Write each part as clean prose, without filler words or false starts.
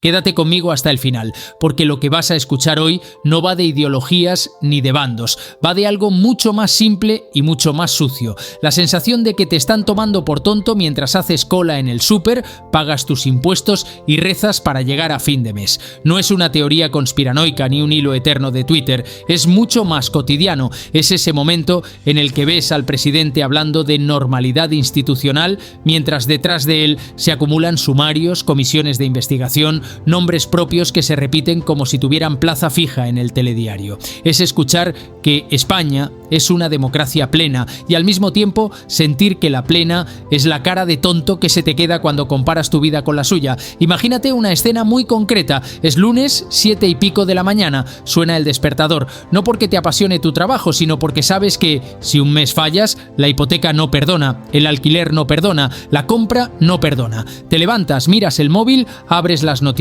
Quédate conmigo hasta el final, porque lo que vas a escuchar hoy no va de ideologías ni de bandos, va de algo mucho más simple y mucho más sucio. La sensación de que te están tomando por tonto mientras haces cola en el súper, pagas tus impuestos y rezas para llegar a fin de mes. No es una teoría conspiranoica ni un hilo eterno de Twitter, es mucho más cotidiano. Es ese momento en el que ves al presidente hablando de normalidad institucional, mientras detrás de él se acumulan sumarios, comisiones de investigación, nombres propios que se repiten como si tuvieran plaza fija en el telediario. Es escuchar que España es una democracia plena y al mismo tiempo sentir que la plena es la cara de tonto que se te queda cuando comparas tu vida con la suya. Imagínate una escena muy concreta. Es lunes, 7 y pico de la mañana, suena el despertador, no porque te apasione tu trabajo, sino porque sabes que si un mes fallas, la hipoteca no perdona, el alquiler no perdona, la compra no perdona. Te levantas, miras el móvil, abres las noticias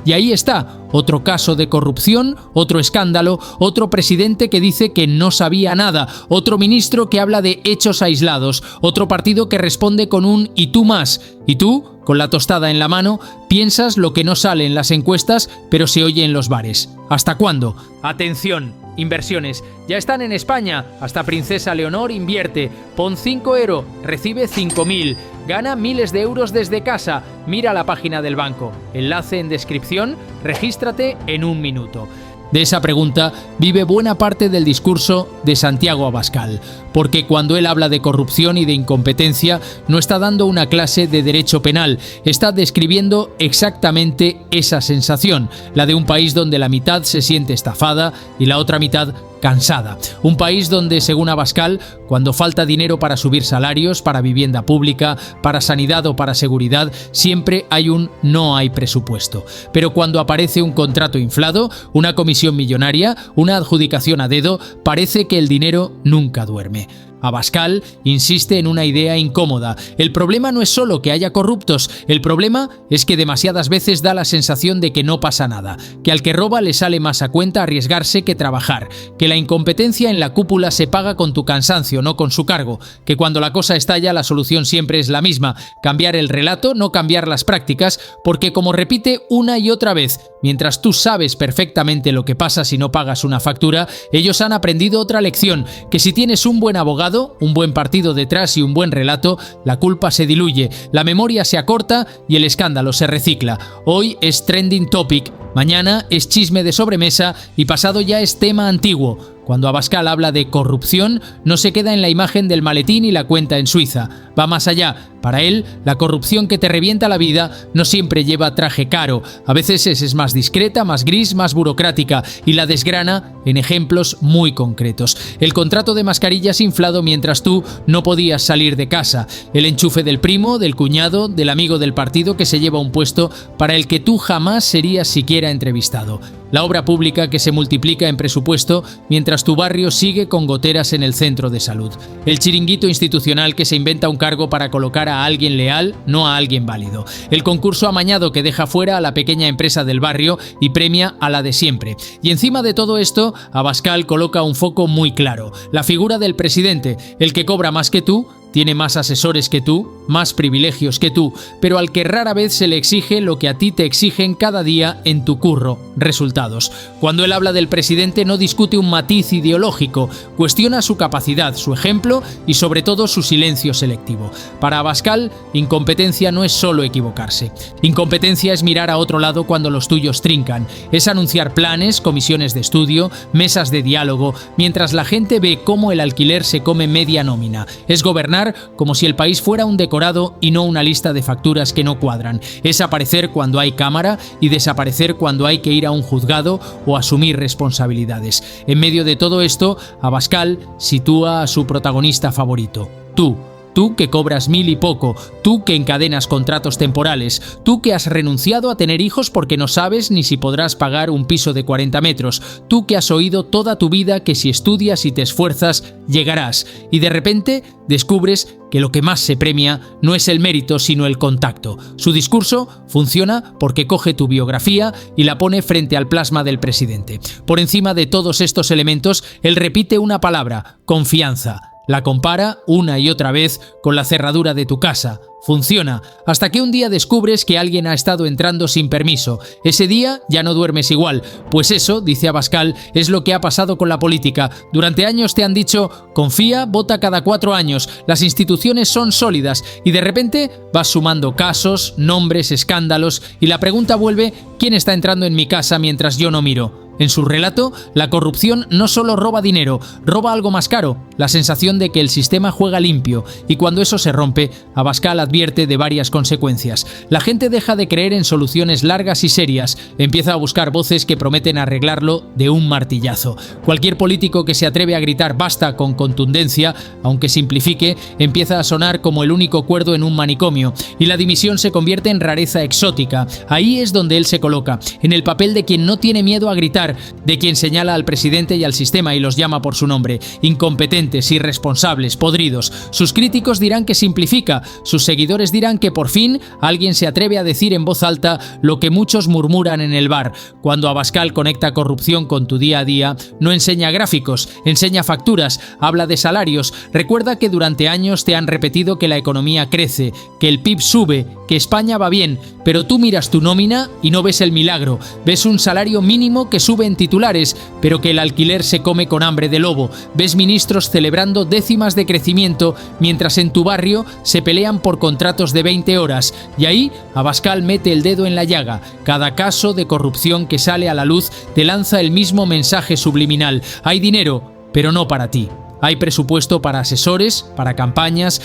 y ahí está, otro caso de corrupción, otro escándalo, otro presidente que dice que no sabía nada, otro ministro que habla de hechos aislados, otro partido que responde con un "y tú más", y tú, con la tostada en la mano, piensas lo que no sale en las encuestas, pero se oye en los bares. ¿Hasta cuándo? Atención, inversiones. Ya están en España. Hasta Princesa Leonor invierte. Pon 5 €, recibe 5.000. Gana miles de euros desde casa. Mira la página del banco. Enlace en descripción. Regístrate en 1 minuto. De esa pregunta vive buena parte del discurso de Santiago Abascal, porque cuando él habla de corrupción y de incompetencia no está dando una clase de derecho penal, está describiendo exactamente esa sensación, la de un país donde la mitad se siente estafada y la otra mitad cansada. Un país donde, según Abascal, cuando falta dinero para subir salarios, para vivienda pública, para sanidad o para seguridad, siempre hay un no hay presupuesto. Pero cuando aparece un contrato inflado, una comisión millonaria, una adjudicación a dedo, parece que el dinero nunca duerme. Abascal insiste en una idea incómoda. El problema no es solo que haya corruptos, el problema es que demasiadas veces da la sensación de que no pasa nada, que al que roba le sale más a cuenta arriesgarse que trabajar, que la incompetencia en la cúpula se paga con tu cansancio, no con su cargo, que cuando la cosa estalla la solución siempre es la misma, cambiar el relato, no cambiar las prácticas, porque como repite una y otra vez, mientras tú sabes perfectamente lo que pasa si no pagas una factura, ellos han aprendido otra lección, que si tienes un buen abogado, un buen partido detrás y un buen relato, la culpa se diluye, la memoria se acorta y el escándalo se recicla. Hoy es trending topic, mañana es chisme de sobremesa y pasado ya es tema antiguo. Cuando Abascal habla de corrupción, no se queda en la imagen del maletín y la cuenta en Suiza. Va más allá. Para él, la corrupción que te revienta la vida no siempre lleva traje caro. A veces es más discreta, más gris, más burocrática y la desgrana en ejemplos muy concretos. El contrato de mascarillas inflado mientras tú no podías salir de casa. El enchufe del primo, del cuñado, del amigo del partido que se lleva un puesto para el que tú jamás serías siquiera entrevistado. La obra pública que se multiplica en presupuesto mientras tu barrio sigue con goteras en el centro de salud. El chiringuito institucional que se inventa un cargo para colocar a alguien leal, no a alguien válido. El concurso amañado que deja fuera a la pequeña empresa del barrio y premia a la de siempre. Y encima de todo esto, Abascal coloca un foco muy claro. La figura del presidente, el que cobra más que tú, tiene más asesores que tú, más privilegios que tú, pero al que rara vez se le exige lo que a ti te exigen cada día en tu curro, resultados. Cuando él habla del presidente no discute un matiz ideológico, cuestiona su capacidad, su ejemplo y sobre todo su silencio selectivo. Para Abascal, incompetencia no es solo equivocarse. Incompetencia es mirar a otro lado cuando los tuyos trincan, es anunciar planes, comisiones de estudio, mesas de diálogo, mientras la gente ve cómo el alquiler se come media nómina, es gobernar como si el país fuera un decorado y no una lista de facturas que no cuadran. Es aparecer cuando hay cámara y desaparecer cuando hay que ir a un juzgado o asumir responsabilidades. En medio de todo esto, Abascal sitúa a su protagonista favorito, tú. Tú que cobras 1.000 y poco, tú que encadenas contratos temporales, tú que has renunciado a tener hijos porque no sabes ni si podrás pagar un piso de 40 metros, tú que has oído toda tu vida que si estudias y te esfuerzas, llegarás, y de repente descubres que lo que más se premia no es el mérito sino el contacto. Su discurso funciona porque coge tu biografía y la pone frente al plasma del presidente. Por encima de todos estos elementos, él repite una palabra, confianza. La compara una y otra vez con la cerradura de tu casa. Funciona, hasta que un día descubres que alguien ha estado entrando sin permiso. Ese día ya no duermes igual. Pues eso, dice Abascal, es lo que ha pasado con la política. Durante años te han dicho, confía, vota cada 4 años, las instituciones son sólidas, y de repente vas sumando casos, nombres, escándalos, y la pregunta vuelve, ¿quién está entrando en mi casa mientras yo no miro? En su relato, la corrupción no solo roba dinero, roba algo más caro, la sensación de que el sistema juega limpio, y cuando eso se rompe, Abascal advierte de varias consecuencias. La gente deja de creer en soluciones largas y serias, empieza a buscar voces que prometen arreglarlo de un martillazo. Cualquier político que se atreve a gritar basta con contundencia, aunque simplifique, empieza a sonar como el único cuerdo en un manicomio, y la dimisión se convierte en rareza exótica. Ahí es donde él se coloca, en el papel de quien no tiene miedo a gritar, de quien señala al presidente y al sistema y los llama por su nombre, incompetentes, irresponsables, podridos. Sus críticos dirán que simplifica, sus seguidores dirán que por fin alguien se atreve a decir en voz alta lo que muchos murmuran en el bar. Cuando Abascal conecta corrupción con tu día a día, no enseña gráficos, enseña facturas, habla de salarios, recuerda que durante años te han repetido que la economía crece, que el PIB sube, que España va bien, pero tú miras tu nómina y no ves el milagro, ves un salario mínimo que sube en titulares, pero que el alquiler se come con hambre de lobo, ves ministros celebrando décimas de crecimiento, mientras en tu barrio se pelean por contratos de 20 horas, y ahí Abascal mete el dedo en la llaga. Cada caso de corrupción que sale a la luz te lanza el mismo mensaje subliminal: hay dinero, pero no para ti. Hay presupuesto para asesores, para campañas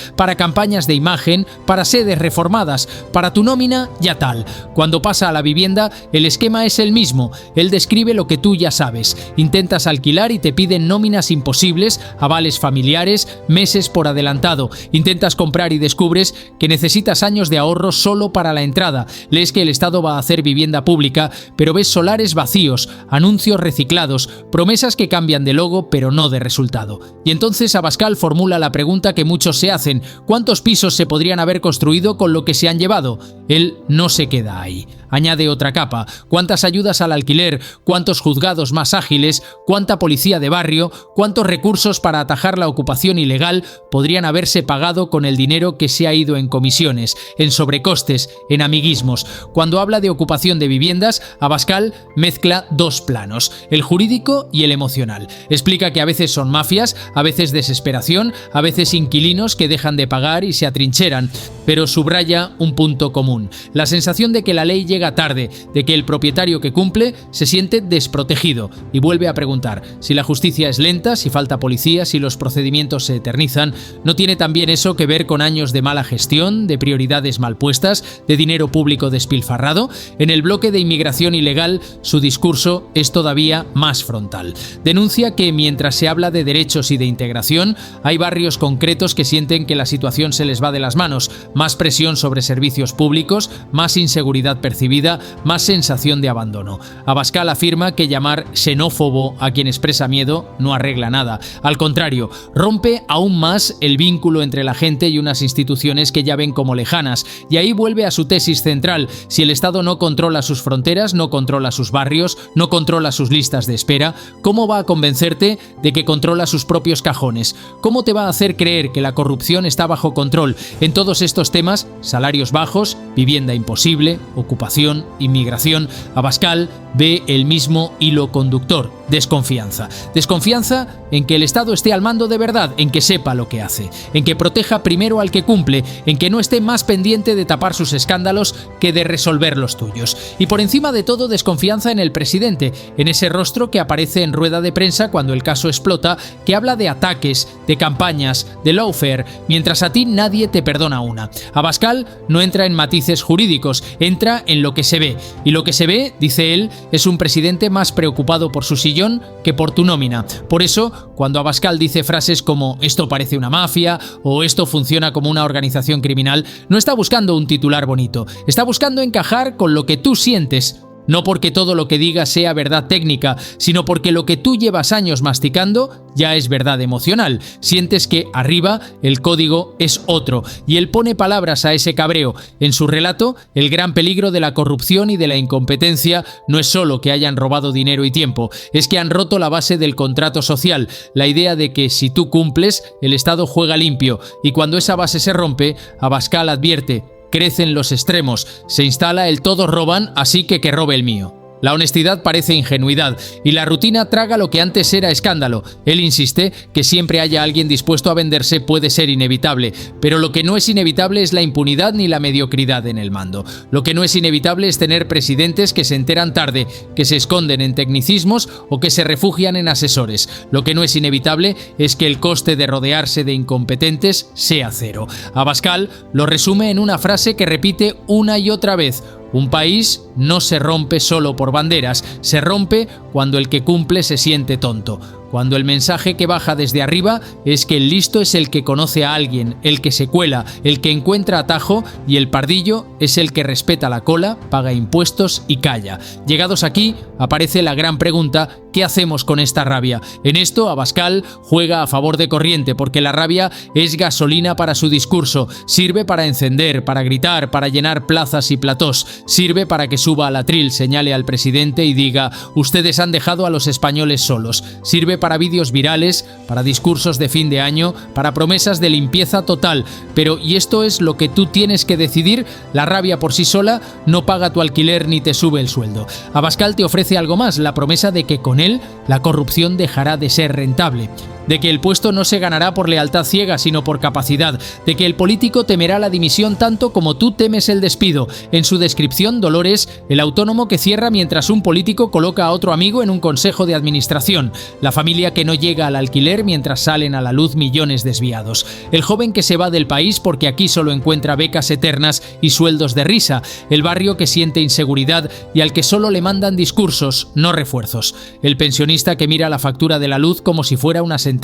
de imagen, para sedes reformadas, para tu nómina, ya tal. Cuando pasa a la vivienda, el esquema es el mismo. Él describe lo que tú ya sabes. Intentas alquilar y te piden nóminas imposibles, avales familiares, meses por adelantado. Intentas comprar y descubres que necesitas años de ahorro solo para la entrada. Lees que el Estado va a hacer vivienda pública, pero ves solares vacíos, anuncios reciclados, promesas que cambian de logo pero no de resultado. Y entonces Abascal formula la pregunta que muchos se hacen: ¿cuántos pisos se podrían haber construido con lo que se han llevado? Él no se queda ahí. Añade otra capa: ¿cuántas ayudas al alquiler? ¿Cuántos juzgados más ágiles? ¿Cuánta policía de barrio? ¿Cuántos recursos para atajar la ocupación ilegal podrían haberse pagado con el dinero que se ha ido en comisiones, en sobrecostes, en amiguismos? Cuando habla de ocupación de viviendas, Abascal mezcla dos planos, el jurídico y el emocional. Explica que a veces son mafias, a veces desesperación, a veces inquilinos que dejan de pagar y se atrincheran, pero subraya un punto común: la sensación de que la ley llega tarde, de que el propietario que cumple se siente desprotegido, y vuelve a preguntar: si la justicia es lenta, si falta policía, si los procedimientos se eternizan, ¿no tiene también eso que ver con años de mala gestión, de prioridades mal puestas, de dinero público despilfarrado? En el bloque de inmigración ilegal, su discurso es todavía más frontal. Denuncia que mientras se habla de derechos y de integración, hay barrios concretos que sienten que la situación se les va de las manos: más presión sobre servicios públicos, más inseguridad percibida, más sensación de abandono. Abascal afirma que llamar xenófobo a quien expresa miedo no arregla nada. Al contrario, rompe aún más el vínculo entre la gente y unas instituciones que ya ven como lejanas. Y ahí vuelve a su tesis central: si el Estado no controla sus fronteras, no controla sus barrios, no controla sus listas de espera, ¿cómo va a convencerte de que controla sus propios cajones? ¿Cómo te va a hacer creer que la corrupción está bajo control? En todos estos temas, salarios bajos, vivienda imposible, ocupación, inmigración, Abascal ve el mismo hilo conductor: desconfianza. Desconfianza en que el Estado esté al mando de verdad, en que sepa lo que hace, en que proteja primero al que cumple, en que no esté más pendiente de tapar sus escándalos que de resolver los tuyos. Y por encima de todo, desconfianza en el presidente, en ese rostro que aparece en rueda de prensa cuando el caso explota, que habla de ataques, de campañas, de lawfare, mientras a ti nadie te perdona una. Abascal no entra en matices jurídicos, entra en lo que se ve. Y lo que se ve, dice él, es un presidente más preocupado por su sillón que por tu nómina. Por eso, cuando Abascal dice frases como «esto parece una mafia» o «esto funciona como una organización criminal», no está buscando un titular bonito, está buscando encajar con lo que tú sientes. no porque todo lo que diga sea verdad técnica, sino porque lo que tú llevas años masticando ya es verdad emocional. Sientes que arriba el código es otro y él pone palabras a ese cabreo. En su relato, el gran peligro de la corrupción y de la incompetencia no es solo que hayan robado dinero y tiempo, es que han roto la base del contrato social, la idea de que si tú cumples, el Estado juega limpio, y cuando esa base se rompe, Abascal advierte: crecen los extremos, se instala el todos roban, así que robe el mío. La honestidad parece ingenuidad y la rutina traga lo que antes era escándalo. Él insiste que siempre haya alguien dispuesto a venderse puede ser inevitable, pero lo que no es inevitable es la impunidad ni la mediocridad en el mando. Lo que no es inevitable es tener presidentes que se enteran tarde, que se esconden en tecnicismos o que se refugian en asesores. Lo que no es inevitable es que el coste de rodearse de incompetentes sea cero. Abascal lo resume en una frase que repite una y otra vez: un país no se rompe solo por banderas, se rompe cuando el que cumple se siente tonto. Cuando el mensaje que baja desde arriba es que el listo es el que conoce a alguien, el que se cuela, el que encuentra atajo, y el pardillo es el que respeta la cola, paga impuestos y calla. Llegados aquí, aparece la gran pregunta: ¿qué hacemos con esta rabia? En esto, Abascal juega a favor de corriente, porque la rabia es gasolina para su discurso, sirve para encender, para gritar, para llenar plazas y platós, sirve para que suba al atril, señale al presidente y diga: ustedes han dejado a los españoles solos, sirve para vídeos virales, para discursos de fin de año, para promesas de limpieza total. Pero, y esto es lo que tú tienes que decidir, la rabia por sí sola no paga tu alquiler ni te sube el sueldo. Abascal te ofrece algo más, la promesa de que con él la corrupción dejará de ser rentable, de que el puesto no se ganará por lealtad ciega, sino por capacidad, de que el político temerá la dimisión tanto como tú temes el despido. En su descripción, Dolores, el autónomo que cierra mientras un político coloca a otro amigo en un consejo de administración, la familia que no llega al alquiler mientras salen a la luz millones desviados, el joven que se va del país porque aquí solo encuentra becas eternas y sueldos de risa, el barrio que siente inseguridad y al que solo le mandan discursos, no refuerzos, el pensionista que mira la factura de la luz como si fuera una sentencia.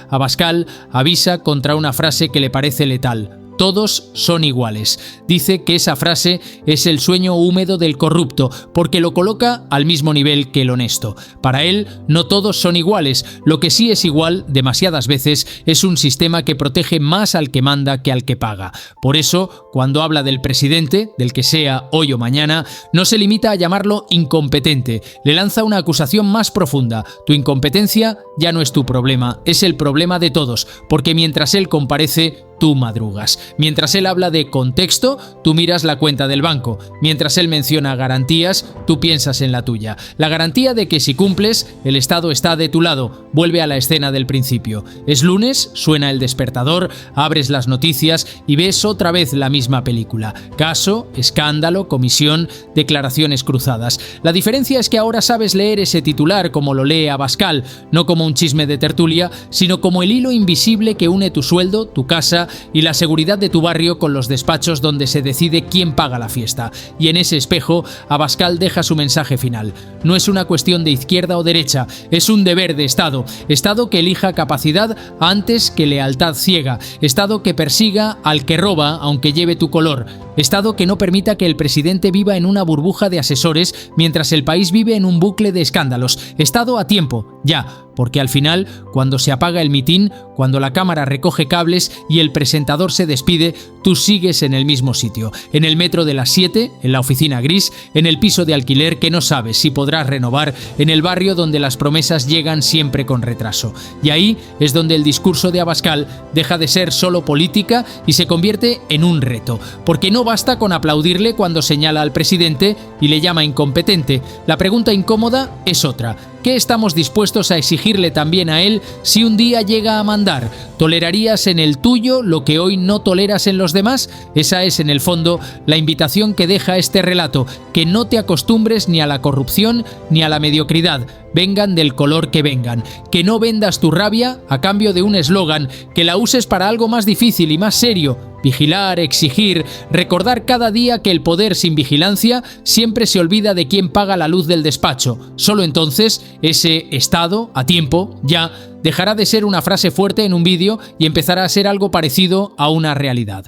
Abascal avisa contra una frase que le parece letal: todos son iguales. Dice que esa frase es el sueño húmedo del corrupto, porque lo coloca al mismo nivel que el honesto. Para él, no todos son iguales. Lo que sí es igual, demasiadas veces, es un sistema que protege más al que manda que al que paga. Por eso, cuando habla del presidente, del que sea hoy o mañana, no se limita a llamarlo incompetente. Le lanza una acusación más profunda: tu incompetencia ya no es tu problema, es el problema de todos, porque mientras él comparece, tú madrugas. Mientras él habla de contexto, tú miras la cuenta del banco. Mientras él menciona garantías, tú piensas en la tuya. La garantía de que si cumples, el Estado está de tu lado. Vuelve a la escena del principio. Es lunes, suena el despertador, abres las noticias y ves otra vez la misma película. Caso, escándalo, comisión, declaraciones cruzadas. La diferencia es que ahora sabes leer ese titular como lo lee Abascal, no como un chisme de tertulia, sino como el hilo invisible que une tu sueldo, tu casa y la seguridad de tu barrio con los despachos donde se decide quién paga la fiesta. Y en ese espejo, Abascal deja su mensaje final. No es una cuestión de izquierda o derecha, es un deber de Estado. Estado que elija capacidad antes que lealtad ciega. Estado que persiga al que roba aunque lleve tu color. Estado que no permita que el presidente viva en una burbuja de asesores mientras el país vive en un bucle de escándalos. Estado a tiempo, ya, porque al final, cuando se apaga el mitin, cuando la cámara recoge cables y el presentador se despide, tú sigues en el mismo sitio, en el metro de las 7, en la oficina gris, en el piso de alquiler que no sabes si podrás renovar, en el barrio donde las promesas llegan siempre con retraso. Y ahí es donde el discurso de Abascal deja de ser solo política y se convierte en un reto, porque no basta con aplaudirle cuando señala al presidente y le llama incompetente. La pregunta incómoda es otra: ¿qué estamos dispuestos a exigirle también a él si un día llega a mandar? ¿Tolerarías en el tuyo lo que hoy no toleras en los demás? Esa es, en el fondo, la invitación que deja este relato: que no te acostumbres ni a la corrupción ni a la mediocridad, vengan del color que vengan, que no vendas tu rabia a cambio de un eslogan, que la uses para algo más difícil y más serio: vigilar, exigir, recordar cada día que el poder sin vigilancia siempre se olvida de quién paga la luz del despacho. Solo entonces ese Estado, a tiempo, ya, dejará de ser una frase fuerte en un vídeo y empezará a ser algo parecido a una realidad.